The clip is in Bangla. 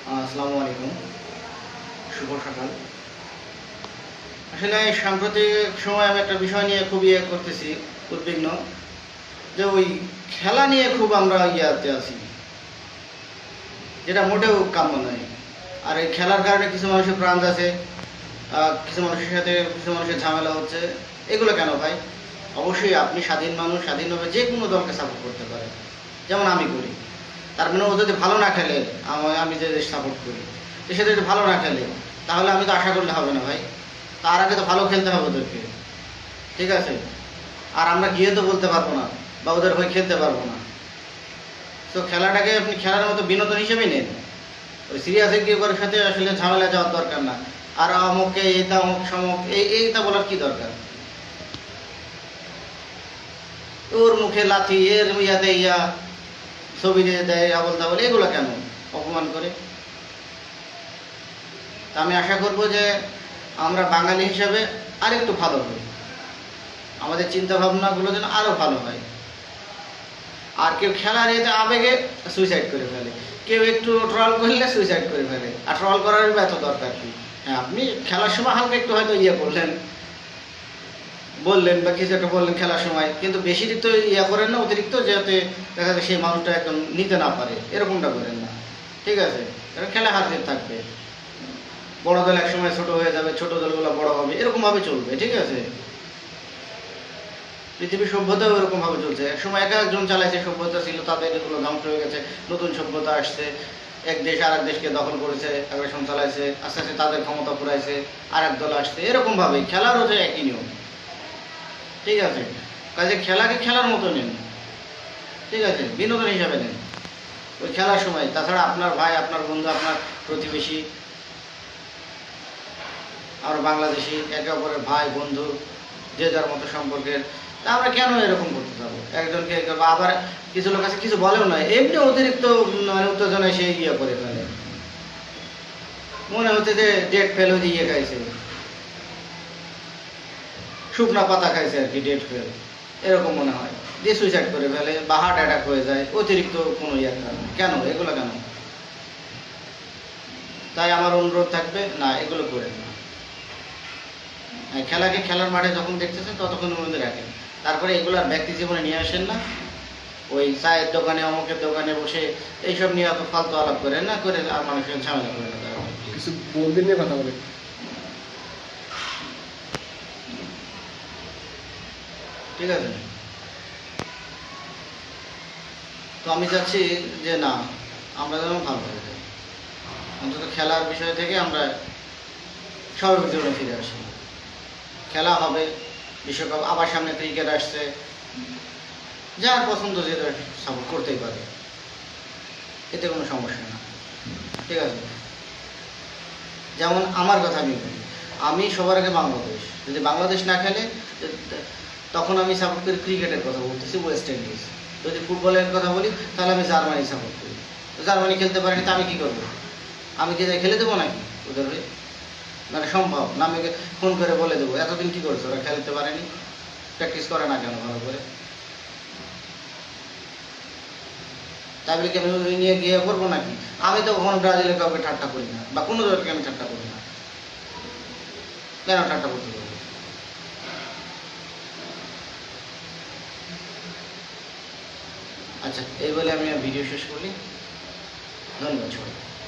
আসসালামু আলাইকুম, শুভ সকাল। আসলে সাম্প্রতিক সময় আমি একটা বিষয় নিয়ে খুব করতেছি, উদ্বিগ্ন, যে ওই খেলা নিয়ে খুব আমরা ইয়াতে আছি, যেটা মোটেও কাম্য নয়। আর এই খেলার কারণে কিছু মানুষের প্রাণ যাচ্ছে, কিছু মানুষের সাথে কিছু মানুষের ঝামেলা হচ্ছে। এগুলো কেন ভাই? অবশ্যই আপনি স্বাধীন মানুষ, স্বাধীনভাবে যে কোনো দলকে সাপোর্ট করতে পারেন, যেমন আমি করি। তার মানে ও যদি ভালো না খেলে, আমি যে দেশ সাপোর্ট করি, তো সে যদি ভালো না খেলে, তাহলে আমি তো আশা করলে হবে না ভাই। তার আগে তো ভালো খেলতে হবে ওদেরকে, ঠিক আছে? আর আমরা গিয়ে তো বলতে পারবো না বা ওদের হয়ে খেলতে পারবো না। তো খেলাটাকে আপনি খেলার মতো বিনোদন হিসেবেই নেন। ওই সিরিয়াসে কেউ কারোর সাথে আসলে ঝামেলা যাওয়ার দরকার না। আর অমুককে এইটা অমুক সমুক এইটা বলার কি দরকার? ওর মুখে লাথি, এর ইয়াতে ইয়া ছবি দিয়ে দেয়, আবল তাবল, এগুলো কেন অপমান করে? তা আমি আশা করব যে আমরা বাঙালি হিসাবে আরেকটু ভালো হই, আমাদের চিন্তা ভাবনাগুলো যেন আরও ভালো হয়। আর কেউ খেলার এতে আবেগে সুইসাইড করে ফেলে, কেউ একটু ট্রল করলে সুইসাইড করে ফেলে। আর ট্রল করার এত দরকার কি? হ্যাঁ, আপনি খেলার সময় হালকা একটু হয়তো করলেন, বললেন বা কিছু একটা বললেন খেলার সময়, কিন্তু বেশি তো করেন না, অতিরিক্ত, যাতে দেখা যায় সেই মানুষটা একদম নিতে না পারে, এরকমটা করেন না, ঠিক আছে? খেলা হার জিত থাকবে, বড় দল একসময় ছোট হয়ে যাবে, ছোট দলগুলো বড় হবে, এরকমভাবে চলবে, ঠিক আছে? পৃথিবীর সভ্যতাও এরকম ভাবে চলছে। একসময় একজন চালাইছে, সভ্যতা ছিল, তাদের এগুলো ধ্বংস হয়ে গেছে, নতুন সভ্যতা আসছে, এক দেশ আর এক দেশকে দখল করেছে, আগ্রাসন চালাইছে, আস্তে আস্তে তাদের ক্ষমতা পুরাইছে, আর এক দল আসছে, এরকম ভাবে খেলারও যে একই নিয়ম, ঠিক আছে? কাজে খেলাকে খেলার মতো নেন, ঠিক আছে? বিনোদন হিসাবে নেন ওই খেলার সময়। তাছাড়া আপনার ভাই, আপনার বন্ধু, আপনার প্রতিবেশী, আমরা বাংলাদেশি, একে অপরের ভাই বন্ধু, যে যার মতো সম্পর্কের। তা আমরা কেন এরকম করতে যাবো? একজনকে আবার কিছু লোক আছে কিছু বলেও নয়, এমনি অতিরিক্ত মানে উত্তেজনায় সে করে ফেলে, মনে হচ্ছে যে ডেট ফেল হয়ে খাইছে, শুকনা পাতা খাইছে আর কি, ডেট ফেল, এরকম মনে হয়, দিয়ে সুইসাইড করে ফেলে বা হার্ট অ্যাটাক হয়ে যায়, অতিরিক্ত কোনো কারণে। কেন এগুলো কেন? তাই আমার অনুরোধ থাকবে, না এগুলো করেন না। খেলাকে খেলার মাঠে যখন দেখতেছেন ততক্ষণ মধ্যে রাখেন, তারপরে এগুলো আর ব্যক্তি জীবনে নিয়ে আসেন না। ওই চায়ের দোকানে, অমুকের দোকানে বসে এইসব নিয়ে এত ফালতু আলাপ করে না, করে আর মানুষের ঝামেলা করে না। কিছু বলবেন নিয়ে কথা বলে, ঠিক আছে? তো আমি চাচ্ছি যে না, আমরা যেন ভালো হয়ে যাই, অন্তত খেলার বিষয় থেকে আমরা স্বাভাবিক জীবনে ফিরে আসি। খেলা হবে, বিশ্বকাপ আবার সামনে, ক্রিকেট আসছে, যার পছন্দ যে সাপোর্ট করতেই পারে, এতে কোনো সমস্যা না, ঠিক আছে? যেমন আমার কথা আমি বলি, আমি সবার আগে বাংলাদেশ, যদি বাংলাদেশ না খেলে তখন আমি সাপোর্ট করি ক্রিকেটের কথা বলতেছি, ওয়েস্ট ইন্ডিজ। যদি ফুটবলের কথা বলি তাহলে আমি জার্মানি সাপোর্ট করি। জার্মানি খেলতে পারেনি, তা আমি কী করবো? আমি কি যাই খেলে দেবো নাকি ওদের হয়ে? মানে সম্ভব না? আমি ফোন করে বলে দেবো এতদিন কী করছো, ওরা খেলতে পারেনি, প্র্যাকটিস করে না কেন ভালো করে? তাই বলে কি আমি ওই নিয়ে গিয়ে করবো নাকি? আমি তো কখনো ব্রাজিলের কাউকে ঠাট্টা করি না, বা কোনো দলকে আমি ঠাট্টা করি না, কেন ঠাট্টা করতে পারবো? আচ্ছা, এই বলে আমি ভিডিও শেষ করি। ধন্যবাদ সবাই।